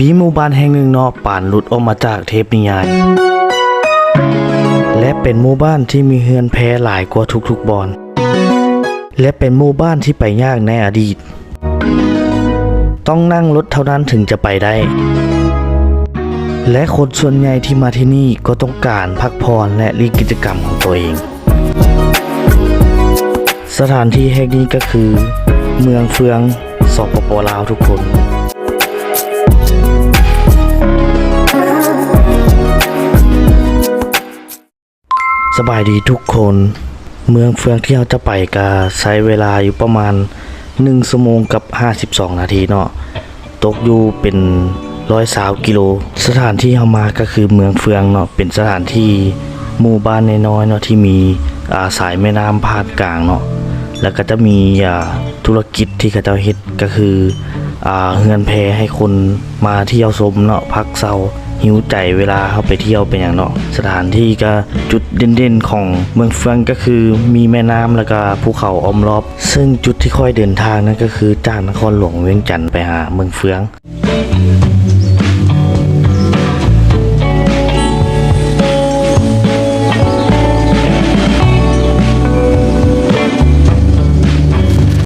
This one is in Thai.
มีหมู่บ้านแห่งหนึ่งเนาะป่านหลุดออกมาจากเทพนิยายและเป็นหมู่บ้านที่มีเฮือนแพหลายกว่าทุกๆบอนและเป็นหมู่บ้านที่ไปยากในอดีตต้องนั่งรถเท่านั้นถึงจะไปได้และคนส่วนใหญ่ที่มาที่นี่ก็ต้องการพักผ่อนและรีกิจกรรมของตัวเองสถานที่แห่งนี้ก็คือเมืองเฟืองสปป.ลาวทุกคนสบายดีทุกคนเมืองเฟืองที่เราจะไปก็ใช้เวลาอยู่ประมาณ1 ชั่วโมงกับ52 นาทีเนาะตกอยู่เป็น120 กิโลสถานที่เรามาก็คือเมืองเฟืองเนาะเป็นสถานที่หมู่บ้านน้อยๆเนาะที่มีสายแม่น้ำพาดกลางเนาะแล้วก็จะมีธุรกิจที่เขาเจ้าเฮ็ดก็คือเฮือนแพให้คนมาเที่ยวชมเนาะพักเซาหิวใจเวลาเข้าไปเที่ยวเป็นอย่างเนาะสถานที่ก็จุดเด่นๆของเมืองเฟืองก็คือมีแม่น้ำแล้วก็ภูเขาอ้อมรอบซึ่งจุดที่ค่อยเดินทางนั่นก็คือจากนครหลวงเวียงจันทร์ไปหาเมืองเฟือง